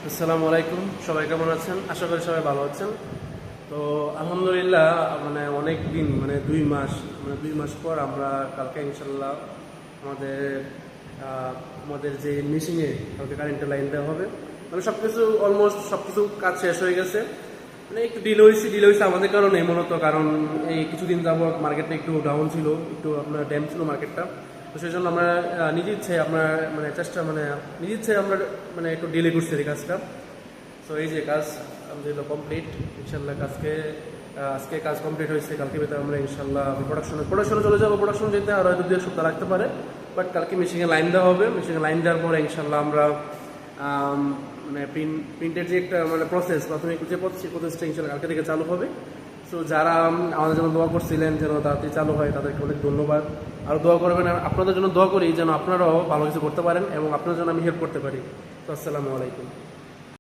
আসসালামু আলাইকুম, সবাই কেমন আছেন? আশা করি সবাই ভালো আছেন। তো আলহামদুলিল্লাহ, অনেক দিন 2 মাস পর আমরা কালকে ইনশাল্লাহ আমাদের আমাদের যে মেশিনে কালকে কারেন্টের লাইন দেওয়া হবে। সব কিছু অলমোস্ট সব কিছু কাজ শেষ হয়ে গেছে। একটু ডিলে হয়েছে আমাদের কারণে, মূলত কারণ এই কিছুদিন যাবত মার্কেটটা একটু ডাউন ছিল, একটু আপনার ড্যাম ছিল মার্কেটটা। তো সেই জন্য আমরা নিজের ইচ্ছে আমরা নিজের ইচ্ছে আমরা একটু ডিলে করছি এই কাজটা। তো এই যে কাজ আমাদের কমপ্লিট ইনশাল্লাহ। আজকে কাজ কমপ্লিট হয়েছে। কালকে ভেতরে আমরা ইনশাল্লাহ প্রোডাকশনে চলে যাবো। প্রোডাকশন যেতে আর হয়তো 2 সপ্তাহ লাগতে পারে, বাট কালকে মেশিনে লাইন দেওয়া হবে। মেশিনে লাইন দেওয়ার পরে ইনশাল্লাহ আমরা প্রিন্টের যে একটা প্রসেস, প্রাথমিক যে প্রসেসটা ইনশাল্লাহ কালকে থেকে চালু হবে। সো যারা আমাদের জন্য দোয়া করছিলেন যেন তাড়াতাড়ি চালু হয়, তাদেরকে অনেক ধন্যবাদ। আর দোয়া করবেন, আপনাদের জন্য দোয়া করি যেন আপনারাও ভালো কিছু করতে পারেন এবং আপনার জন্য আমি হেল্প করতে পারি। তো আসসালামু আলাইকুম।